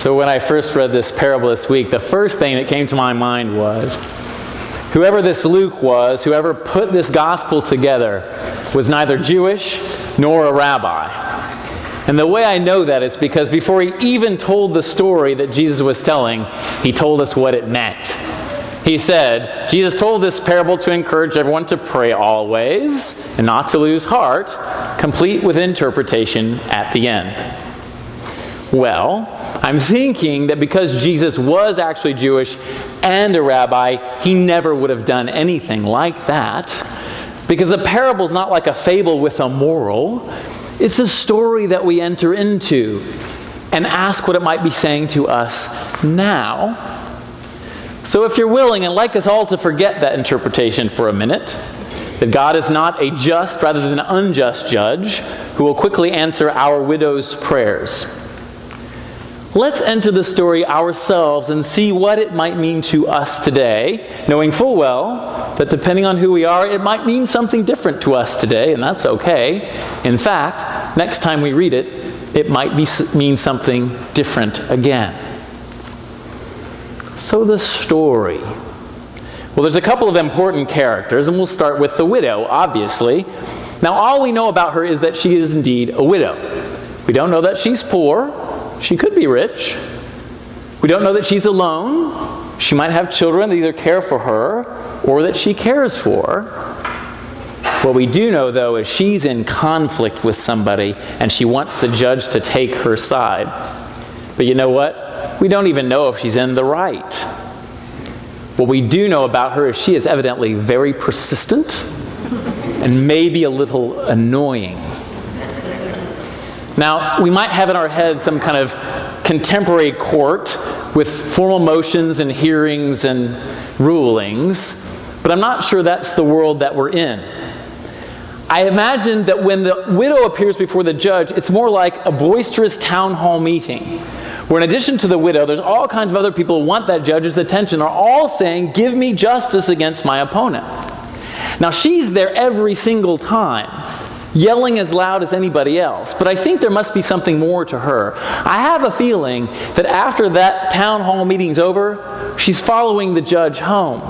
So when I first read this parable this week, the first thing that came to my mind was, whoever this Luke was, whoever put this gospel together, was neither Jewish nor a rabbi. And the way I know that is because before he even told the story that Jesus was telling, he told us what it meant. He said, Jesus told this parable to encourage everyone to pray always and not to lose heart, complete with interpretation at the end. Well, I'm thinking that because Jesus was actually Jewish and a rabbi, he never would have done anything like that. Because the parable is not like a fable with a moral. It's a story that we enter into and ask what it might be saying to us now. So if you're willing and like us all to forget that interpretation for a minute, that God is not a just rather than an unjust judge who will quickly answer our widow's prayers. Let's enter the story ourselves and see what it might mean to us today, knowing full well that depending on who we are, it might mean something different to us today, and that's okay. In fact, next time we read it, it might mean something different again. So the story. Well, there's a couple of important characters, and we'll start with the widow, obviously. Now, all we know about her is that she is indeed a widow. We don't know that she's poor. She could be rich. We don't know that she's alone. She might have children that either care for her or that she cares for. What we do know, though, is she's in conflict with somebody and she wants the judge to take her side. But you know what? We don't even know if she's in the right. What we do know about her is she is evidently very persistent and maybe a little annoying. Now, we might have in our heads some kind of contemporary court with formal motions and hearings and rulings, but I'm not sure that's the world that we're in. I imagine that when the widow appears before the judge, it's more like a boisterous town hall meeting, where in addition to the widow, there's all kinds of other people who want that judge's attention, are all saying, "Give me justice against my opponent." Now, she's there every single time, yelling as loud as anybody else. But I think there must be something more to her. I have a feeling that after that town hall meeting's over, she's following the judge home.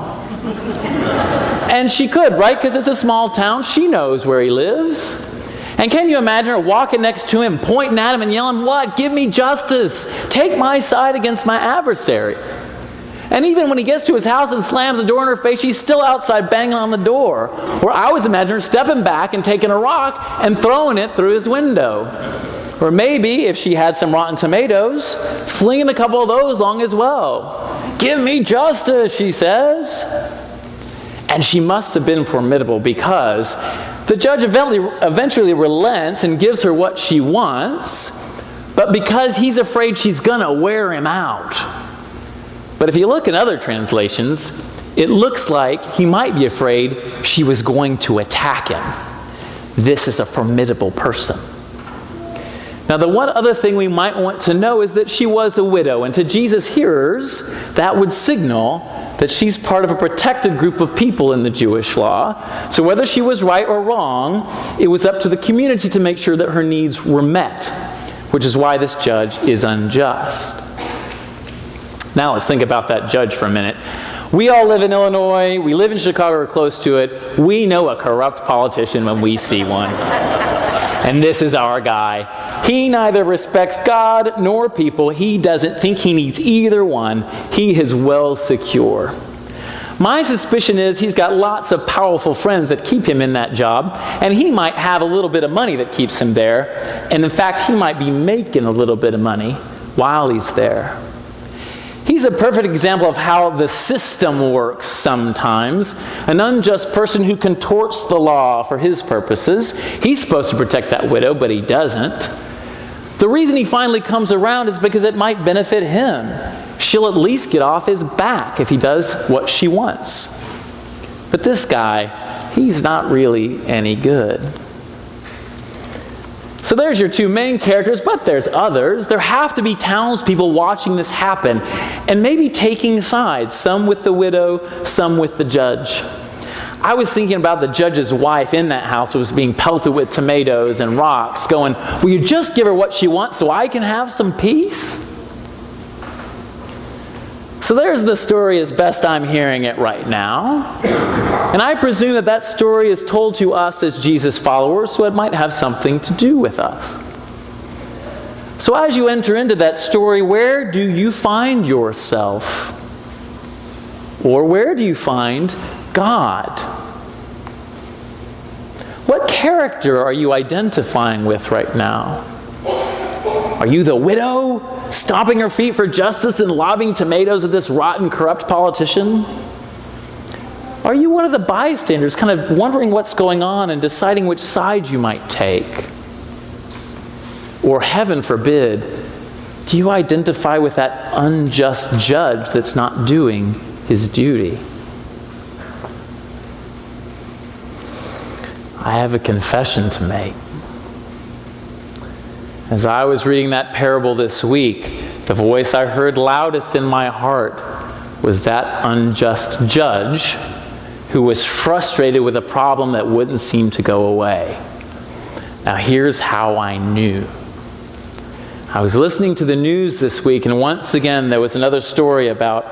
And she could, right? Because it's a small town. She knows where he lives. And can you imagine her walking next to him, pointing at him and yelling, "What? Give me justice. Take my side against my adversary." And even when he gets to his house and slams the door in her face, she's still outside banging on the door. Or I always imagine her stepping back and taking a rock and throwing it through his window. Or maybe, if she had some rotten tomatoes, flinging a couple of those along as well. "Give me justice," she says. And she must have been formidable because the judge eventually relents and gives her what she wants, but because he's afraid she's gonna wear him out. But if you look in other translations, it looks like he might be afraid she was going to attack him. This is a formidable person. Now, the one other thing we might want to know is that she was a widow, and to Jesus' hearers, that would signal that she's part of a protected group of people in the Jewish law. So whether she was right or wrong, it was up to the community to make sure that her needs were met, which is why this judge is unjust. Now let's think about that judge for a minute. We all live in Illinois. We live in Chicago or close to it. We know a corrupt politician when we see one. And this is our guy. He neither respects God nor people. He doesn't think he needs either one. He is well secure. My suspicion is he's got lots of powerful friends that keep him in that job, and he might have a little bit of money that keeps him there. And in fact, he might be making a little bit of money while he's there. He's a perfect example of how the system works sometimes. An unjust person who contorts the law for his purposes. He's supposed to protect that widow, but he doesn't. The reason he finally comes around is because it might benefit him. She'll at least get off his back if he does what she wants. But this guy, he's not really any good. So there's your two main characters, but there's others. There have to be townspeople watching this happen and maybe taking sides, some with the widow, some with the judge. I was thinking about the judge's wife in that house who was being pelted with tomatoes and rocks, going, "Will you just give her what she wants so I can have some peace?" So there's the story as best I'm hearing it right now. And I presume that that story is told to us as Jesus followers, so it might have something to do with us. So as you enter into that story, where do you find yourself? Or where do you find God? What character are you identifying with right now? Are you the widow, stomping her feet for justice and lobbing tomatoes at this rotten, corrupt politician? Are you one of the bystanders, kind of wondering what's going on and deciding which side you might take? Or, heaven forbid, do you identify with that unjust judge that's not doing his duty? I have a confession to make. As I was reading that parable this week, the voice I heard loudest in my heart was that unjust judge who was frustrated with a problem that wouldn't seem to go away. Now here's how I knew. I was listening to the news this week, and once again there was another story about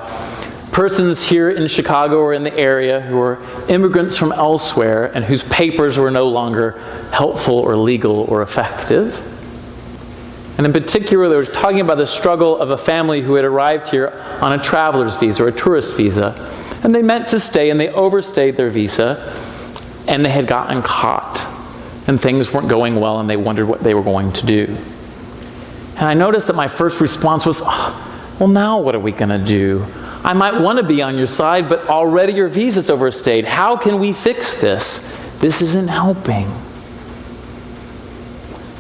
persons here in Chicago or in the area who were immigrants from elsewhere and whose papers were no longer helpful or legal or effective. And in particular, they were talking about the struggle of a family who had arrived here on a traveler's visa or a tourist visa. And they meant to stay, and they overstayed their visa, and they had gotten caught. And things weren't going well, and they wondered what they were going to do. And I noticed that my first response was, well, now what are we going to do? I might want to be on your side, but already your visa's overstayed. How can we fix this? This isn't helping.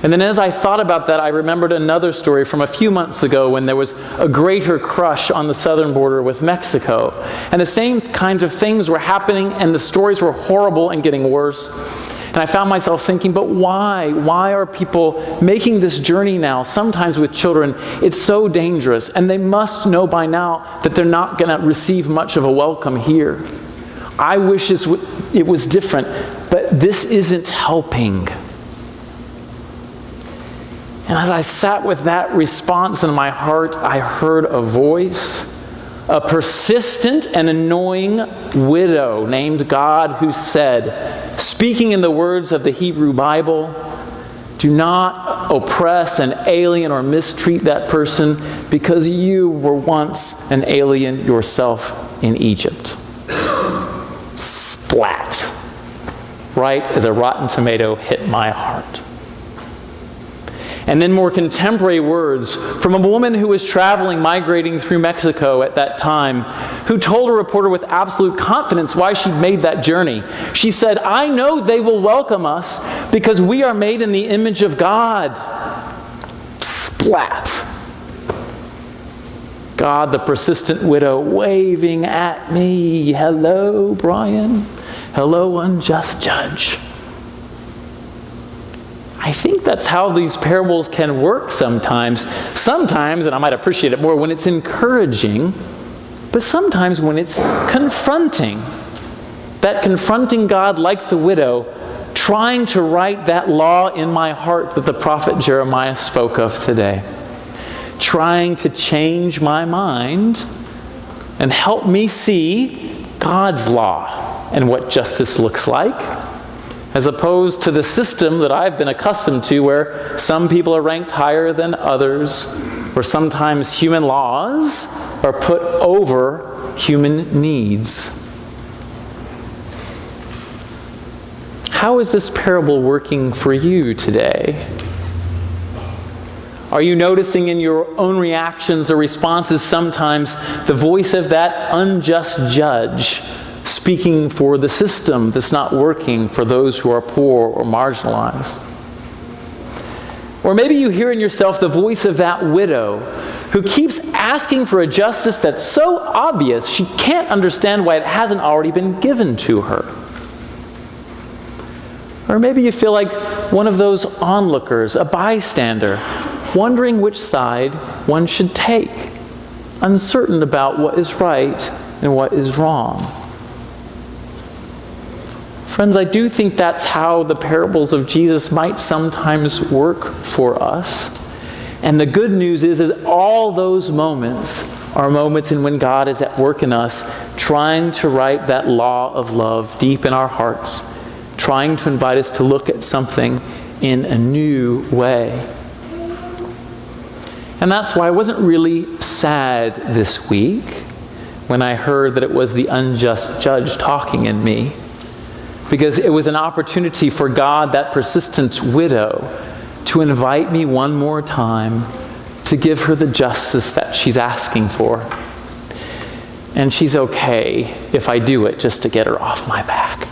And then as I thought about that, I remembered another story from a few months ago when there was a greater crush on the southern border with Mexico. And the same kinds of things were happening, and the stories were horrible and getting worse. And I found myself thinking, but why? Why are people making this journey now, sometimes with children? It's so dangerous, and they must know by now that they're not going to receive much of a welcome here. I wish it was different, but this isn't helping. And as I sat with that response in my heart, I heard a voice, a persistent and annoying widow named God, who said, speaking in the words of the Hebrew Bible, do not oppress an alien or mistreat that person, because you were once an alien yourself in Egypt. Splat. Right as a rotten tomato hit my heart. And then more contemporary words from a woman who was migrating through Mexico at that time, who told a reporter with absolute confidence why she'd made that journey. She said, I know they will welcome us because we are made in the image of God. Splat. God, the persistent widow, waving at me. Hello, Brian. Hello, unjust judge. I think that's how these parables can work sometimes. Sometimes, and I might appreciate it more when it's encouraging, but sometimes when it's confronting. That confronting God like the widow, trying to write that law in my heart that the prophet Jeremiah spoke of today. Trying to change my mind and help me see God's law and what justice looks like, as opposed to the system that I've been accustomed to, where some people are ranked higher than others, where sometimes human laws are put over human needs. How is this parable working for you today? Are you noticing in your own reactions or responses sometimes the voice of that unjust judge speaking for the system that's not working for those who are poor or marginalized? Or maybe you hear in yourself the voice of that widow who keeps asking for a justice that's so obvious she can't understand why it hasn't already been given to her. Or maybe you feel like one of those onlookers, a bystander, wondering which side one should take, uncertain about what is right and what is wrong. Friends, I do think that's how the parables of Jesus might sometimes work for us. And the good news is all those moments are moments in when God is at work in us, trying to write that law of love deep in our hearts, trying to invite us to look at something in a new way. And that's why I wasn't really sad this week when I heard that it was the unjust judge talking in me, because it was an opportunity for God, that persistent widow, to invite me one more time to give her the justice that she's asking for. And she's okay if I do it just to get her off my back.